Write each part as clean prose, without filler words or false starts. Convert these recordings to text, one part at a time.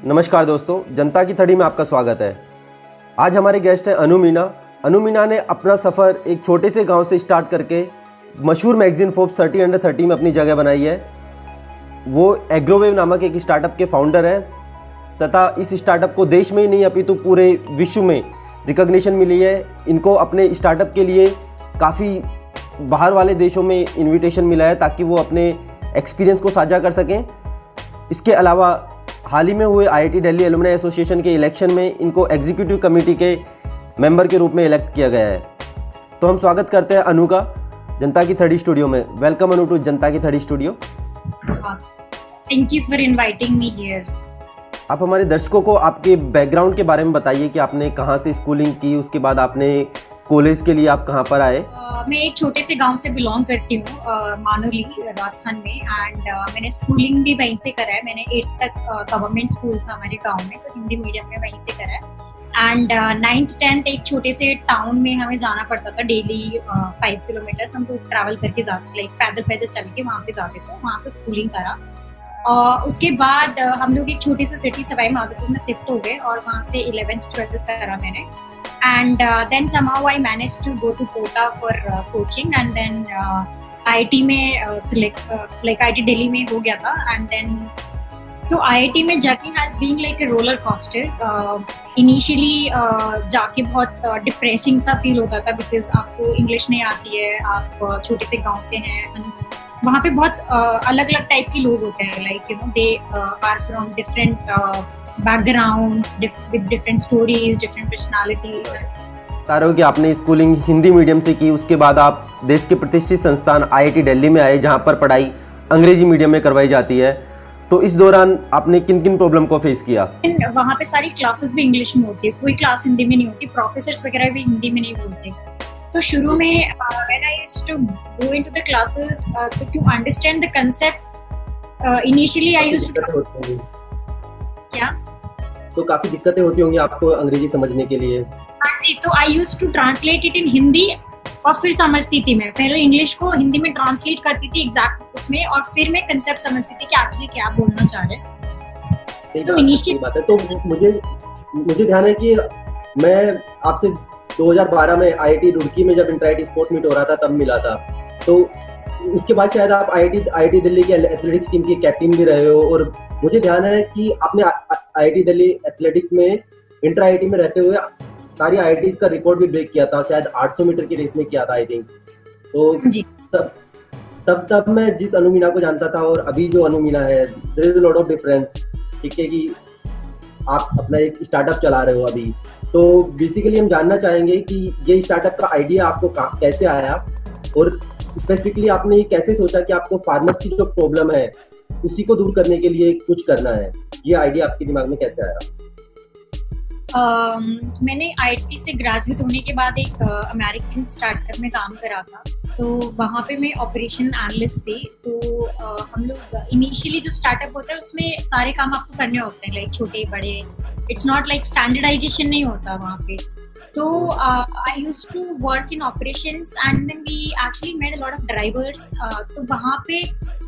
नमस्कार दोस्तों, जनता की थड़ी में आपका स्वागत है। आज हमारे गेस्ट हैं अनु मीना। अनु मीना ने अपना सफ़र एक छोटे से गांव से स्टार्ट करके मशहूर मैगजीन फोर्ब्स 30 अंडर 30 में अपनी जगह बनाई है। वो एग्रोवेव नामक एक स्टार्टअप के फाउंडर हैं तथा इस स्टार्टअप को देश में ही नहीं अपितु पूरे विश्व में रिकॉग्निशन मिली है। इनको अपने स्टार्टअप के लिए काफ़ी बाहर वाले देशों में इन्विटेशन मिला है ताकि वो अपने एक्सपीरियंस को साझा कर सकें। इसके अलावा हाल ही में हुए IIT दिल्ली एलुमनाई एसोसिएशन के इलेक्शन में इनको एग्जीक्यूटिव कमेटी के मेंबर के रूप में इलेक्ट किया गया है। तो हम स्वागत करते हैं अनु का जनता की थड़ी स्टूडियो में। वेलकम अनु टू जनता की थड़ी studio. Thank you for inviting me here. आप हमारे दर्शकों को आपके बैकग्राउंड के बारे में बताइए कि आपने कहाँ से स्कूलिंग की, उसके बाद आपने कॉलेज के लिए आप कहाँ पर आए? मैं एक छोटे से गांव से बिलोंग करती हूँ, मानोली राजस्थान में। एंड मैंने स्कूलिंग भी वहीं से करा है। मैंने 8th तक गवर्नमेंट स्कूल था हमारे गांव में, तो हिंदी मीडियम में वहीं से करा है। एंड 9th 10th एक छोटे से टाउन में हमें जाना पड़ता था डेली 5 किलोमीटर्स। हम लोग ट्रैवल करके जाते, लाइक पैदल चल के वहाँ पे जाते थे। वहाँ से स्कूलिंग करा। उसके बाद हम लोग एक छोटी सी सिटी सवाई माधोपुर में शिफ्ट हो गए और वहाँ से 11th 12th करा मैंने। And then somehow I managed to go to Kota for coaching, and then IIT में select like IIT दिल्ली में हो गया था। And then so IIT में journey has been like a roller coaster. Initially जाके बहुत depressing सा feel होता था because आपको English नहीं आती है, आप छोटे से गांव से हैं। वहाँ पे बहुत अलग-अलग टाइप के लोग होते हैं, like you know they are from different backgrounds, with different stories, different personalities. बता रहे हो कि आपने स्कूलिंग हिंदी मीडियम से की, उसके बाद आप देश के प्रतिष्ठित संस्थान IIT दिल्ली में आए जहां पर पढ़ाई अंग्रेजी मीडियम में करवाई जाती है। तो इस दौरान आपने किन किन प्रॉब्लम को फेस किया? वहाँ पे सारी क्लासेस भी इंग्लिश में होती है, कोई क्लास हिंदी में नहीं होती, प्रोफेसर्स वगैरह भी हिंदी में नहीं बोलते। तो शुरू में when I used to go into the classes to understand the concept, initially I used to क्या? तो काफी दिक्कतें होती होंगी आपको अंग्रेजी समझने के लिए। हाँ जी, तो I used to translate it in Hindi और फिर समझती थी। मैं पहले इंग्लिश को हिंदी में ट्रांसलेट करती थी एग्जैक्ट उसमें, और फिर मैं कंसेप्ट समझती थी कि एक्चुअली क्या बोलना चाह रहे हैं। तो सही बात है। तो मुझे ध्यान है कि मैं आपसे 2012 में IIT रुड़की में जब इंटर IIT स्पोर्ट्स मीट हो रहा था तब मिला था। तो उसके बाद शायद आप IIT दिल्ली के एथलेटिक्स टीम के कैप्टन भी रहे हो, और मुझे ध्यान है कि आपने IIT दिल्ली एथलेटिक्स में इंटर IIT में रहते हुए सारी IIT का रिकॉर्ड भी ब्रेक किया था, शायद 800 मीटर की रेस में किया था आई थिंक। तो तब मैं जिस अनु मीना को जानता था और अभी जो अनु मीना है, there is a lot of difference. ठीक है कि आप अपना एक स्टार्टअप चला रहे हो अभी। तो बेसिकली हम जानना चाहेंगे कि ये स्टार्टअप का आइडिया आपको कैसे आया, और स्पेसिफिकली आपने ये कैसे सोचा कि आपको फार्मर्स की जो प्रॉब्लम है उसी को दूर करने के लिए कुछ करना है। ये आइडिया आपके दिमाग में कैसे आया? मैंने IIT से ग्रेजुएट होने के बाद एक अमेरिकन स्टार्टअप में काम करा था। तो वहाँ पे मैं ऑपरेशन एनालिस्ट थी। तो हम लोग इनिशियली जो स्टार्टअप होता है उसमें सारे काम आपको करने होते हैं, लाइक छोटे बड़े। इट्स नॉट लाइक स्टैंडर्डाइजेशन नहीं होता वहाँ पे। तो I used to work in operations, and then we actually met a lot of drivers. तो वहाँ पे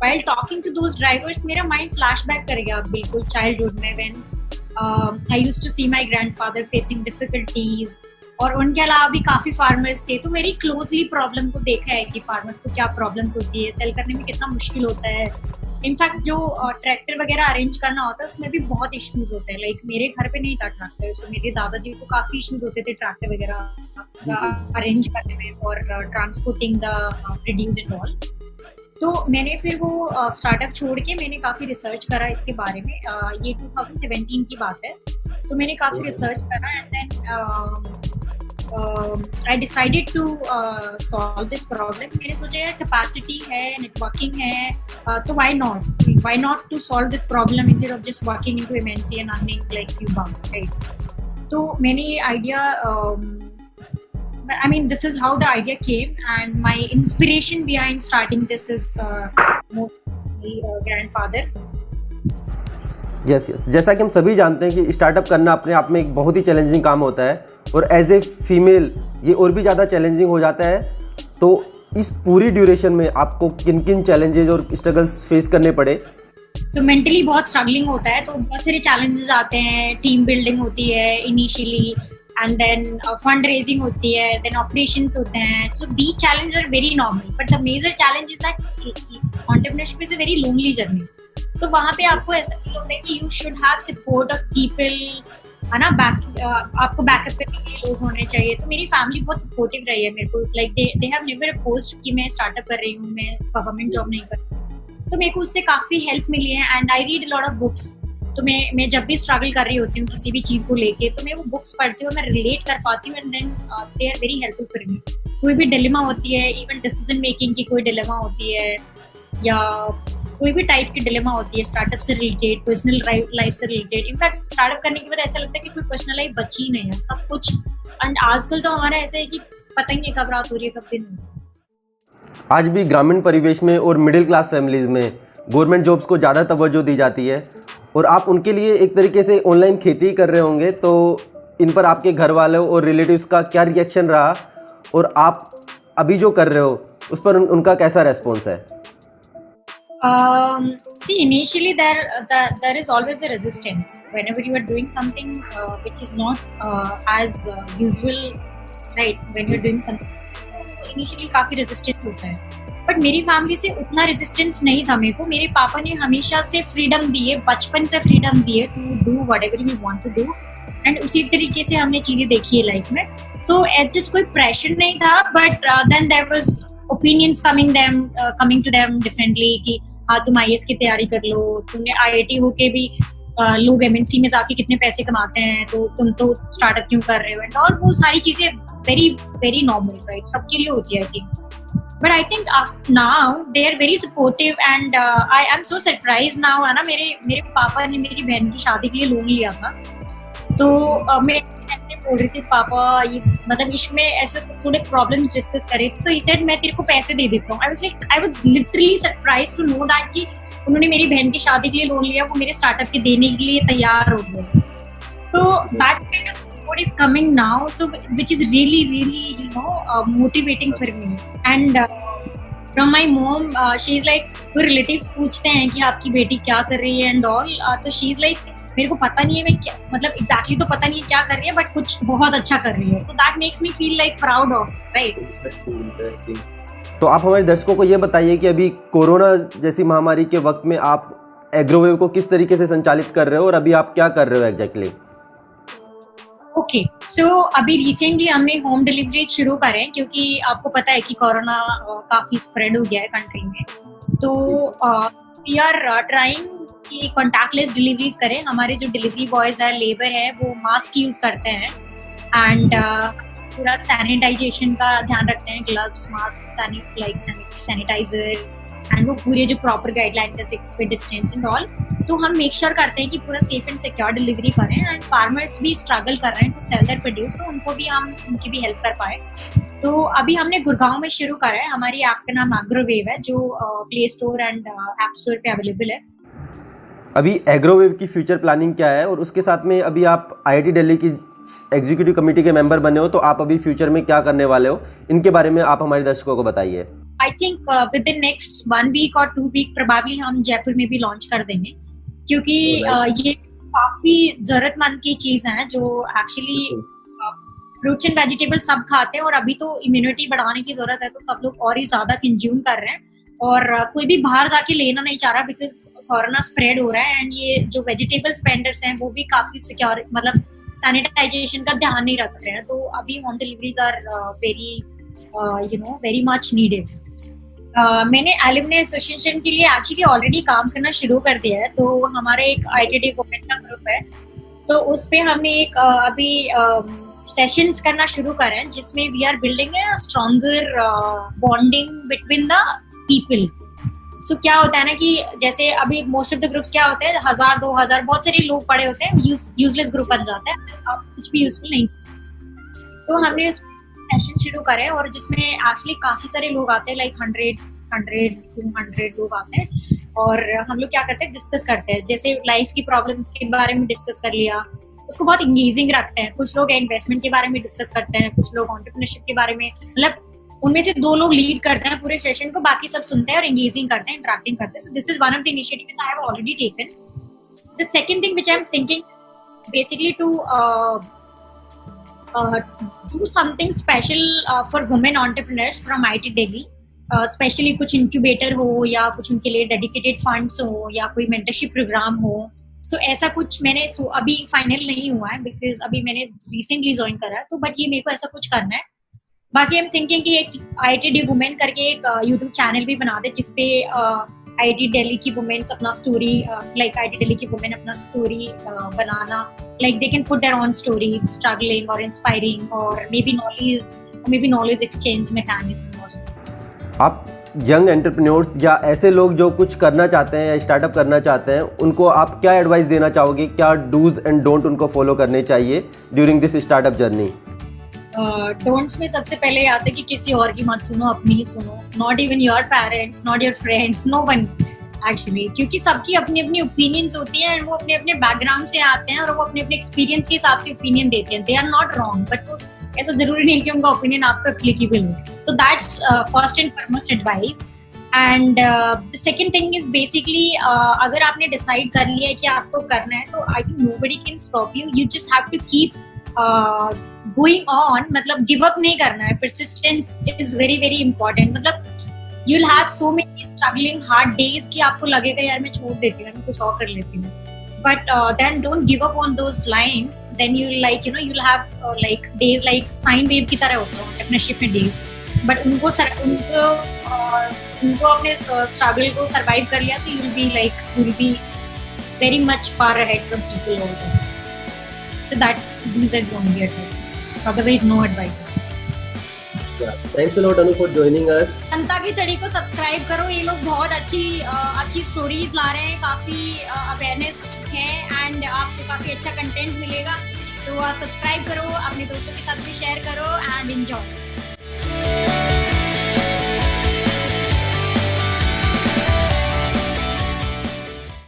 while talking to those drivers मेरा mind flashback कर गया बिल्कुल childhood में, when I used to see my grandfather facing difficulties, और उनके अलावा भी काफ़ी फार्मर्स थे। तो वेरी क्लोजली प्रॉब्लम को देखा है कि फार्मर्स को क्या प्रॉब्लम्स होती है, सेल करने में कितना मुश्किल होता है। इनफैक्ट जो ट्रैक्टर वगैरह अरेंज करना होता है उसमें भी बहुत इश्यूज होते हैं। लाइक मेरे घर पे नहीं था ट्रैक्टर, तो मेरे दादाजी को काफ़ी इश्यूज होते थे ट्रैक्टर वगैरह अरेंज करने में for transporting the produce and all. तो मैंने फिर वो स्टार्टअप छोड़ के मैंने काफ़ी रिसर्च करा इसके बारे में। ये 2017 की बात है। तो मैंने काफ़ी रिसर्च करा, and then I decided to solve this problem. मैंने सोचा यार कैपेसिटी है, नेटवर्किंग है, तो why not to solve this problem instead of just working into MNC and earning like few bucks, right? तो मैंने ये idea, I mean this is how the idea came, and my inspiration behind starting this is my grandfather. Yes जैसा कि हम सभी जानते हैं कि स्टार्टअप करना अपने आप में एक बहुत ही चैलेंजिंग काम होता है, और एज ए फीमेल ये और भी ज़्यादा चैलेंजिंग हो जाता है। तो इस पूरी ड्यूरेशन में आपको किन किन चैलेंजेस और स्ट्रगल्स फेस करने पड़े? सो मेंटली बहुत स्ट्रगलिंग होता है, तो बहुत सारे चैलेंजेस आते हैं, टीम बिल्डिंग होती है initially, and then fund raising होती है, देन ऑपरेशंस होते हैं. So these challenges are very normal, but the major challenge is that entrepreneurship is a very lonely journey. तो वहाँ पे आपको ऐसा फील होता है कि you should have support of people, है ना, आपको बैकअप करने के लिए लोग होने चाहिए. तो मेरी फैमिली बहुत सपोर्टिव रही है मेरे को, like they have never opposed कि मैं स्टार्टअप कर रही हूँ, मैं गवर्नमेंट जॉब नहीं कर रही. तो मेरे को उससे काफी हेल्प मिली है, and I read a lot of books. तो मैं जब भी स्ट्रगल कर रही होती हूँ किसी भी चीज को लेके, तो मैं वो बुक्स पढ़ती हूँ और मैं रिलेट कर पाती हूँ, and then they are very helpful for me. कोई भी डिलेमा होती है, इवन डिसीजन मेकिंग की कोई डिलेमा होती है, या कोई भी टाइप की डिलेमा होती है स्टार्टअप से रिलेटेड, पर्सनल लाइफ से रिलेटेड. इनफैक्ट स्टार्टअप करने के बाद ऐसा लगता है कि कोई पर्सनल लाइफ बची ही नहीं है, सब कुछ. एंड आजकल तो हमारा ऐसा है कि पता ही नहीं कब रात हो रही है कब दिन हो रही है. आज भी ग्रामीण परिवेश में और मिडिल क्लास फैमिलीज़ में गवर्नमेंट जॉब्स को ज़्यादा तवज्जो दी जाती है, और आप उनके लिए एक तरीके से ऑनलाइन खेती कर रहे होंगे, तो इन पर आपके घर वालों और रिलेटिव्स का क्या रिएक्शन रहा, और आप अभी जो कर रहे हो उस पर उनका कैसा रेस्पॉन्स है? See, initially there is always a resistance whenever you are doing something which is not as usual, right? When you're doing something, initially काफी resistance होता है. बट मेरी फैमिली से उतना रेजिस्टेंस नहीं था मेरे को. मेरे पापा ने हमेशा से फ्रीडम दी है, बचपन से फ्रीडम दी है to do whatever we want to do, and उसी तरीके से हमने चीजें देखी है लाइफ में. तो एज सच कोई प्रेशर नहीं था, but then there was opinions coming to them differently कि हाँ तुम आईएएस की तैयारी कर लो, तुमने आईआईटी होके भी लोग एमएनसी में जाके कितने पैसे कमाते हैं, तो तुम तो स्टार्टअप क्यों कर रहे हो, एंड और वो सारी चीजें वेरी वेरी नॉर्मल, राइट, सबके लिए होती है I think. But I think now they are very supportive, and I am so surprised now, है ना. मेरे पापा ने मेरी बहन की शादी के लिए लोन लिया था, तो मैं बोल रही थी पापा ये मतलब इसमें ऐसे थोड़े प्रॉब्लम्स डिस्कस करे, तो he said मैं तेरे को पैसे दे देता हूँ. I was literally surprised to know that कि उन्होंने मेरी बहन की शादी के लिए लोन लिया, वो मेरे स्टार्टअप के देने के लिए तैयार हो गए. So that kind of support is coming now, so which is really motivating for me. And from my mom, she's like, वो relatives पूछते हैं कि आपकी बेटी क्या कर रही है and all, तो she's like, मेरे को पता नहीं है मैं क्या, मतलब exactly तो पता नहीं है क्या कर रही है, but कुछ बहुत अच्छा कर रही है. So that makes me feel like proud of, right? Interesting. तो आप हमारे दर्शकों को ये बताइए कि अभी कोरोना जैसी महामारी के वक्त में आप एग्रोवेव को किस तरीके से संचालित कर रहे हो, और अभी आप क्या कर रहे हो एग्जैक्टली? ओके, सो अभी रिसेंटली हमने होम डिलीवरी शुरू करें, क्योंकि आपको पता है कि कोरोना काफी स्प्रेड हो गया है कंट्री में. तो वी आर ट्राइंग कि कॉन्टैक्टलेस डिलीवरीज करें. हमारे जो डिलीवरी बॉयज है, लेबर है, वो मास्क यूज करते हैं, एंड पूरा सैनिटाइजेशन का ध्यान रखते हैं, ग्लव्स, मास्क, सैनिटाइजर, एंड वो पूरे जो प्रॉपर गाइडलाइंस है 6 फीट डिस्टेंस एंड ऑल. तो हम मेक श्योर करते हैं कि पूरा सेफ एंड सिक्योर डिलीवरी करें, एंड फार्मर्स भी स्ट्रगल कर रहे हैं टू सेल देयर प्रोड्यूस, तो उनको भी हम उनकी भी हेल्प कर पाए. तो अभी हमने गुड़गांव में शुरू करा है. हमारी ऐप का नाम एग्रोवेव है, जो play store and app store पे अवेलेबल है. अभी एग्रोवेव की फ्यूचर प्लानिंग क्या है, और उसके साथ में अभी आप आईआईटी दिल्ली की एग्जीक्यूटिव कमेटी के मेंबर बने हो, तो आप अभी फ्यूचर में क्या करने वाले हो, इनके बारे में आप हमारे दर्शकों को बताइए. I think within next 1 week और 2 वीक प्रोबेबली हम जयपुर में भी लॉन्च कर देंगे, क्योंकि ये काफी जरूरतमंद की चीज है, जो एक्चुअली फ्रूट्स एंड वेजिटेबल सब खाते हैं, और अभी तो इम्यूनिटी बढ़ाने की जरूरत है, तो सब लोग और ही ज्यादा कंज्यूम कर रहे हैं, और कोई भी बाहर जाके लेना नहीं चाह रहा, बिकॉज कोरोना स्प्रेड हो रहा है. एंड ये जो वेजिटेबल्स वेंडर्स हैं वो भी काफी सिक्योर, मतलब सैनिटाइजेशन का ध्यान नहीं रख रहे हैं. तो अभी home deliveries are very much needed. मैंने एलुमनी एसोसिएशन के लिए एक्चुअली ऑलरेडी काम करना शुरू कर दिया है. तो हमारे एक आईटीडी वुमेन का ग्रुप है, तो उस पे हमने एक अभी सेशंस करना शुरू करे हैं, जिसमें we are building a stronger bonding between the people. So क्या होता है ना कि जैसे अभी मोस्ट ऑफ द ग्रुप्स क्या होते हैं, 1000 2000 बहुत सारे लोग पड़े होते हैं, यूजलेस ग्रुप बन जाता है, आप कुछ भी यूजफुल नहीं. तो हमने सेशन शुरू करे, और जिसमें एक्चुअली काफी सारे लोग आते हैं, लाइक 100 लोग आते हैं, और हम लोग क्या करते हैं, डिस्कस करते हैं. जैसे लाइफ की प्रॉब्लम्स के बारे में डिस्कस कर लिया, उसको बहुत इंगेजिंग रखते हैं. कुछ लोग इन्वेस्टमेंट के बारे में डिस्कस करते हैं, कुछ लोग एंटरप्रेन्योरशिप के बारे में, मतलब उनमें से 2 लोग लीड करते हैं पूरे सेशन को, बाकी सब सुनते हैं और एंगेजिंग करते हैं, इंटरेक्टिंग करते हैं. So this is one of the initiatives I have already taken. The second thing which I am thinking basically to do something special for women entrepreneurs from IT Delhi. Specially कुछ incubator हो या कुछ उनके लिए dedicated funds हो या कोई mentorship programme हो. सो ऐसा कुछ मैंने अभी फाइनल नहीं हुआ है बिकॉज अभी मैंने रिसेंटली ज्वाइन करा है. तो बट ये मेरे को ऐसा कुछ करना है. बाकी आई एम थिंकिंग कि एक IIT वुमेन करके एक यूट्यूब चैनल भी बना दे जिसपे IIT दिल्ली की वुमेन्स अपना स्टोरी लाइक IIT दिल्ली की वुमेन अपना story banana, like they can put their own stories, struggling और इंस्पायरिंग और may be knowledge exchange mechanism. आप यंग एंटरप्रेन्योर्स या ऐसे लोग जो कुछ करना चाहते हैं या स्टार्टअप करना चाहते हैं, उनको आप क्या एडवाइस देना चाहोगे? क्या डूज एंड डोंट उनको फॉलो करने चाहिए during this startup journey? Don'ts में सबसे पहले आते कि किसी और की मत सुनो, अपनी ही सुनो. Not even your parents, not your friends, no one actually. क्योंकि सबकी अपनी अपनी ओपिनियंस होती है एंड वो अपने अपने बैकग्राउंड से आते हैं और वो अपने अपने एक्सपीरियंस के हिसाब से ओपिनियन देते हैं. They are not wrong, but वो ऐसा जरूरी नहीं कि उनका ओपिनियन आप पे एप्लीकेबल हो. तो that's first and foremost advice. And the second thing is basically अगर आपने डिसाइड कर लिया है कि आपको करना है तो I think nobody can stop you. You just have to keep going on. मतलब गिव अप नहीं करना है. Persistence is very very important. मतलब you will have so many struggling hard days कि आपको लगेगा यार मैं छोड़ देती हूँ, मैं कुछ और कर लेती हूँ. But then don't give up on those lines. Then you'll you'll have like days like sine wave की तरह होता है entrepreneurship में days. But उनको अपने struggle को survive कर लिया तो you'll be very much far ahead from people all the time. So these are the only advices. Otherwise no advices. Thanks a lot Anu for joining us. जनता की तड़ी को subscribe करो. ये लोग बहुत अच्छी स्टोरीज ला रहे हैं, काफी अवेयरनेस है एंड आपको काफी अच्छा कंटेंट मिलेगा. तो आप सब्सक्राइब करो, अपने दोस्तों के साथ भी शेयर करो एंड एंजॉय.